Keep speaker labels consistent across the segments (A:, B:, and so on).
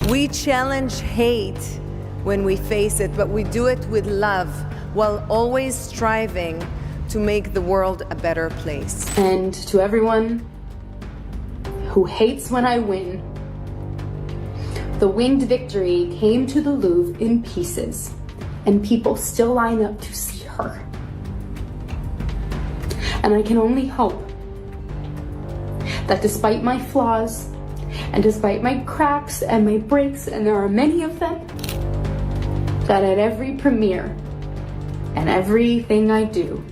A: We challenge hate when we face it, but we do it with love while always striving to make the world a better place.
B: And to everyone who hates when I win, the winged victory came to the Louvre in pieces, and people still line up to see her. And I can only hope that despite my flaws, and despite my cracks and my breaks, and there are many of them, that at every premiere and everything I do,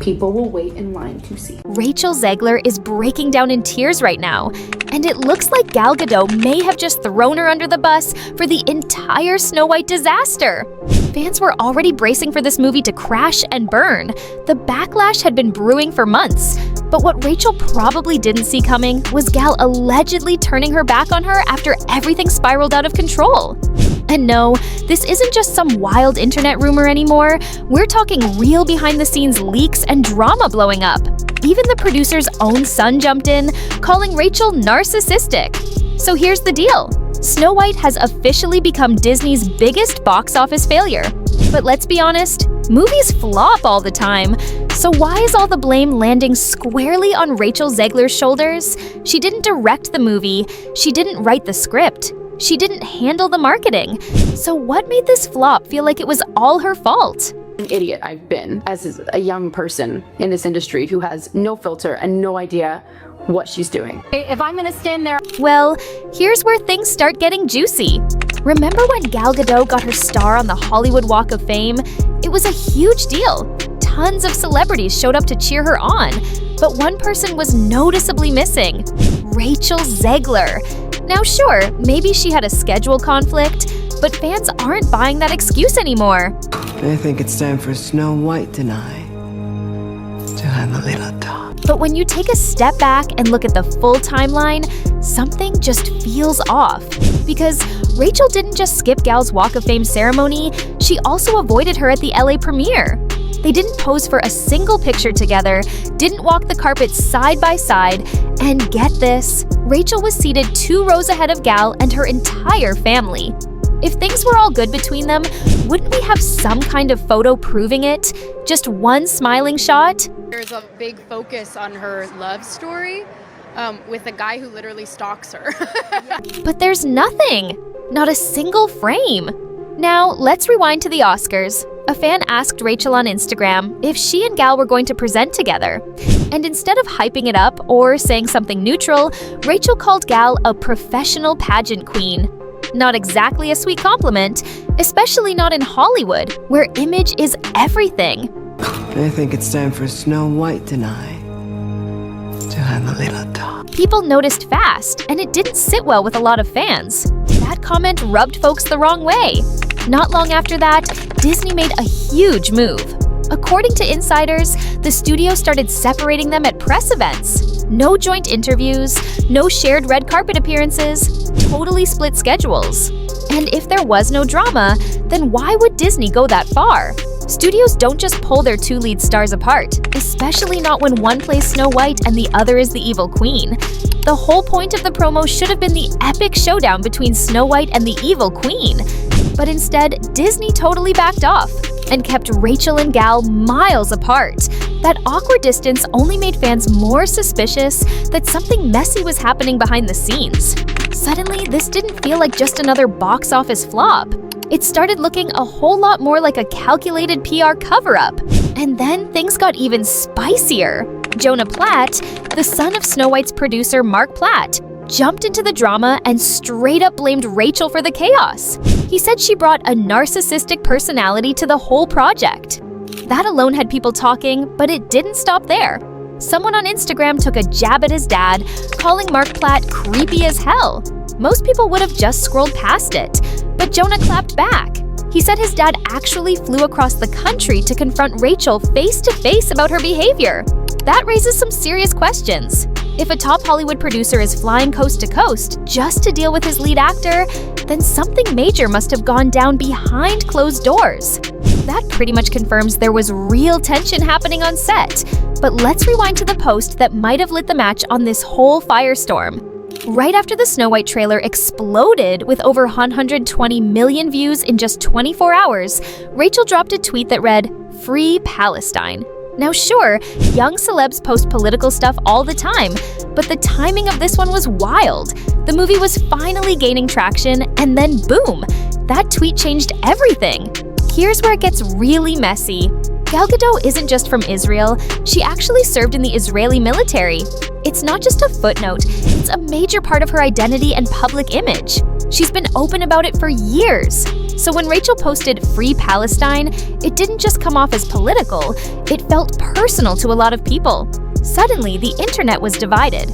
B: people will wait in line to see.
C: Rachel Zegler is breaking down in tears right now, and it looks like Gal Gadot may have just thrown her under the bus for the entire Snow White disaster. Fans were already bracing for this movie to crash and burn. The backlash had been brewing for months. But what Rachel probably didn't see coming was Gal allegedly turning her back on her after everything spiraled out of control. And no, this isn't just some wild internet rumor anymore. We're talking real behind-the-scenes leaks and drama blowing up. Even the producer's own son jumped in, calling Rachel narcissistic. So here's the deal. Snow White has officially become Disney's biggest box office failure. But let's be honest, movies flop all the time. So why is all the blame landing squarely on Rachel Zegler's shoulders? She didn't direct the movie. She didn't write the script. She didn't handle the marketing. So what made this flop feel like it was all her fault?
B: An idiot I've been as a young person in this industry who has no filter and no idea what she's doing. If I'm gonna stand there...
C: Well, here's where things start getting juicy. Remember when Gal Gadot got her star on the Hollywood Walk of Fame? It was a huge deal. Tons of celebrities showed up to cheer her on, but one person was noticeably missing: Rachel Zegler. Now sure, maybe she had a schedule conflict, but fans aren't buying that excuse anymore.
A: I think it's time for Snow White tonight to have a little talk.
C: But when you take a step back and look at the full timeline, something just feels off. Because Rachel didn't just skip Gal's Walk of Fame ceremony, she also avoided her at the LA premiere. They didn't pose for a single picture together, didn't walk the carpet side by side, and get this, Rachel was seated 2 rows ahead of Gal and her entire family. If things were all good between them, wouldn't we have some kind of photo proving it? Just one smiling shot?
D: There's a big focus on her love story with a guy who literally stalks her.
C: But there's nothing. Not a single frame. Now, let's rewind to the Oscars. A fan asked Rachel on Instagram if she and Gal were going to present together. And instead of hyping it up or saying something neutral, Rachel called Gal a professional pageant queen. Not exactly a sweet compliment, especially not in Hollywood, where image is everything.
A: I think it's time for Snow White tonight to have a little talk.
C: People noticed fast, and it didn't sit well with a lot of fans. That comment rubbed folks the wrong way. Not long after that, Disney made a huge move. According to insiders, the studio started separating them at press events. No joint interviews, no shared red carpet appearances, totally split schedules. And if there was no drama, then why would Disney go that far? Studios don't just pull their 2 lead stars apart, especially not when one plays Snow White and the other is the evil queen. The whole point of the promo should have been the epic showdown between Snow White and the evil queen. But instead, Disney totally backed off and kept Rachel and Gal miles apart. That awkward distance only made fans more suspicious that something messy was happening behind the scenes. Suddenly, this didn't feel like just another box office flop. It started looking a whole lot more like a calculated PR cover-up. And then things got even spicier. Jonah Platt, the son of Snow White's producer Mark Platt, jumped into the drama and straight up blamed Rachel for the chaos. He said she brought a narcissistic personality to the whole project. That alone had people talking, but it didn't stop there. Someone on Instagram took a jab at his dad, calling Mark Platt creepy as hell. Most people would have just scrolled past it, but Jonah clapped back. He said his dad actually flew across the country to confront Rachel face to face about her behavior. That raises some serious questions. If a top Hollywood producer is flying coast to coast just to deal with his lead actor, then something major must have gone down behind closed doors. That pretty much confirms there was real tension happening on set. But let's rewind to the post that might have lit the match on this whole firestorm. Right after the Snow White trailer exploded with over 120 million views in just 24 hours, Rachel dropped a tweet that read, "Free Palestine." Now sure, young celebs post political stuff all the time, but the timing of this one was wild. The movie was finally gaining traction, and then boom, that tweet changed everything. Here's where it gets really messy. Gal Gadot isn't just from Israel, she actually served in the Israeli military. It's not just a footnote, it's a major part of her identity and public image. She's been open about it for years. So when Rachel posted "Free Palestine," it didn't just come off as political, it felt personal to a lot of people. Suddenly, the internet was divided.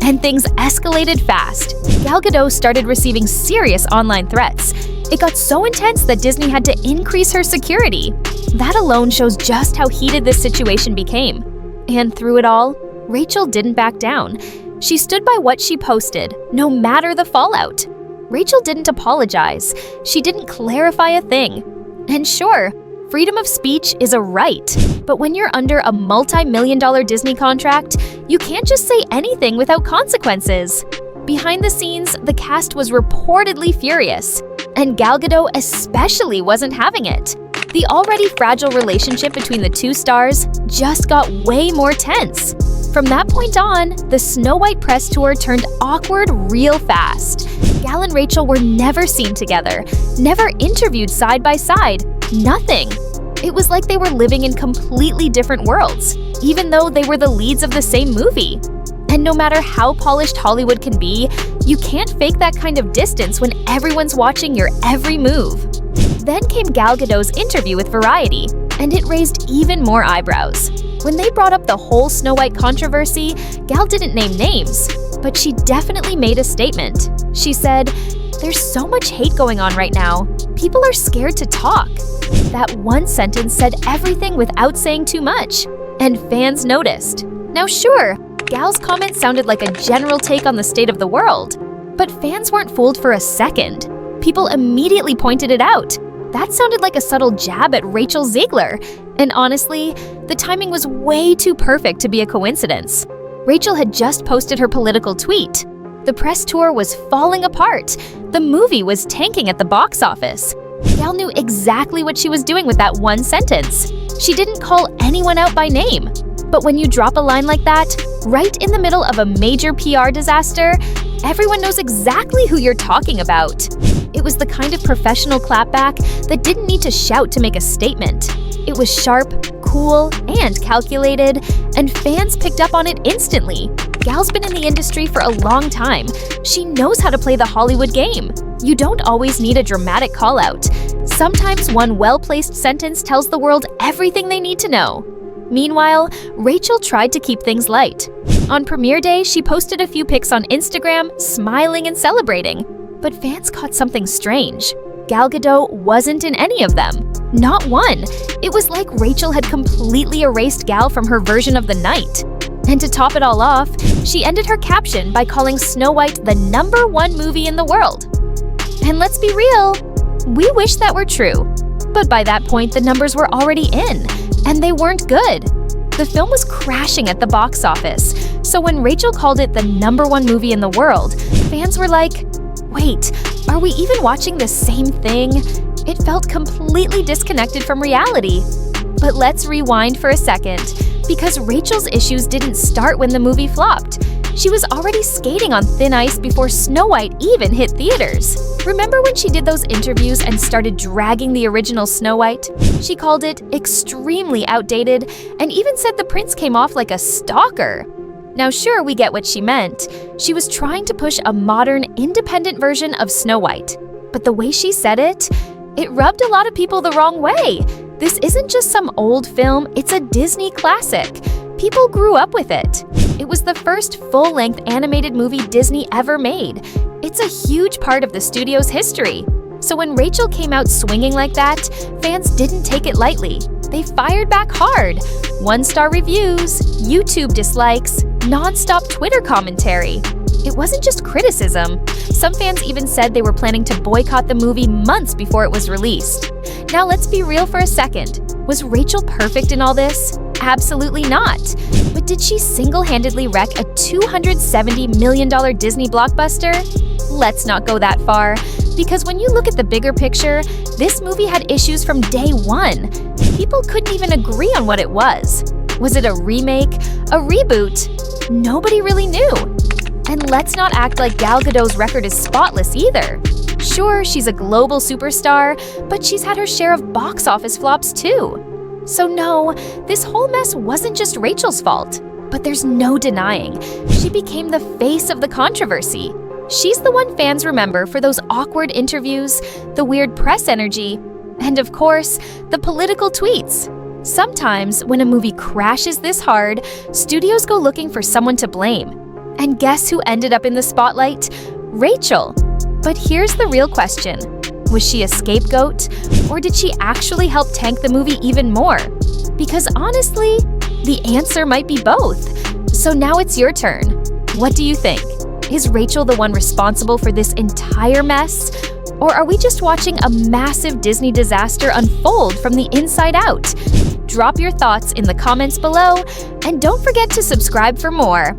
C: And things escalated fast. Gal Gadot started receiving serious online threats. It got so intense that Disney had to increase her security. That alone shows just how heated this situation became. And through it all, Rachel didn't back down. She stood by what she posted, no matter the fallout. Rachel didn't apologize. She didn't clarify a thing. And sure, freedom of speech is a right, but when you're under a multi-million-dollar Disney contract, you can't just say anything without consequences. Behind the scenes, the cast was reportedly furious, and Gal Gadot especially wasn't having it. The already fragile relationship between the two stars just got way more tense. From that point on, the Snow White press tour turned awkward real fast. Gal and Rachel were never seen together, never interviewed side by side, nothing. It was like they were living in completely different worlds, even though they were the leads of the same movie. And no matter how polished Hollywood can be, you can't fake that kind of distance when everyone's watching your every move. Then came Gal Gadot's interview with Variety, and it raised even more eyebrows. When they brought up the whole Snow White controversy, Gal didn't name names, but she definitely made a statement. She said, "There's so much hate going on right now. People are scared to talk." That one sentence said everything without saying too much, and fans noticed. Now sure, Gal's comment sounded like a general take on the state of the world, but fans weren't fooled for a second. People immediately pointed it out. That sounded like a subtle jab at Rachel Zegler, and honestly, the timing was way too perfect to be a coincidence. Rachel had just posted her political tweet. The press tour was falling apart. The movie was tanking at the box office. Gal knew exactly what she was doing with that one sentence. She didn't call anyone out by name. But when you drop a line like that, right in the middle of a major PR disaster, everyone knows exactly who you're talking about. It was the kind of professional clapback that didn't need to shout to make a statement. It was sharp, cool, and calculated, and fans picked up on it instantly. Gal's been in the industry for a long time. She knows how to play the Hollywood game. You don't always need a dramatic call-out. Sometimes one well-placed sentence tells the world everything they need to know. Meanwhile, Rachel tried to keep things light. On premiere day, she posted a few pics on Instagram, smiling and celebrating. But fans caught something strange. Gal Gadot wasn't in any of them. Not one. It was like Rachel had completely erased Gal from her version of the night. And to top it all off, she ended her caption by calling Snow White the #1 movie in the world. And let's be real, we wish that were true. But by that point, the numbers were already in, and they weren't good. The film was crashing at the box office, so when Rachel called it the #1 movie in the world, fans were like, wait, are we even watching the same thing? It felt completely disconnected from reality. But let's rewind for a second, because Rachel's issues didn't start when the movie flopped. She was already skating on thin ice before Snow White even hit theaters. Remember when she did those interviews and started dragging the original Snow White? She called it extremely outdated and even said the prince came off like a stalker. Now sure, we get what she meant. She was trying to push a modern, independent version of Snow White. But the way she said it rubbed a lot of people the wrong way. This isn't just some old film, it's a Disney classic. People grew up with it. It was the first full-length animated movie Disney ever made. It's a huge part of the studio's history. So when Rachel came out swinging like that, fans didn't take it lightly. They fired back hard. 1-star reviews, YouTube dislikes, non-stop Twitter commentary. It wasn't just criticism. Some fans even said they were planning to boycott the movie months before it was released. Now let's be real for a second. Was Rachel perfect in all this? Absolutely not. But did she single-handedly wreck a $270 million Disney blockbuster? Let's not go that far, because when you look at the bigger picture, this movie had issues from day one. People couldn't even agree on what it was. Was it a remake? A reboot? Nobody really knew. And let's not act like Gal Gadot's record is spotless either. Sure, she's a global superstar, but she's had her share of box office flops too. So no, this whole mess wasn't just Rachel's fault. But there's no denying, she became the face of the controversy. She's the one fans remember for those awkward interviews, the weird press energy, and of course, the political tweets. Sometimes, when a movie crashes this hard, studios go looking for someone to blame. And guess who ended up in the spotlight? Rachel. But here's the real question. Was she a scapegoat? Or did she actually help tank the movie even more? Because honestly, the answer might be both. So now it's your turn. What do you think? Is Rachel the one responsible for this entire mess? Or are we just watching a massive Disney disaster unfold from the inside out? Drop your thoughts in the comments below, and don't forget to subscribe for more.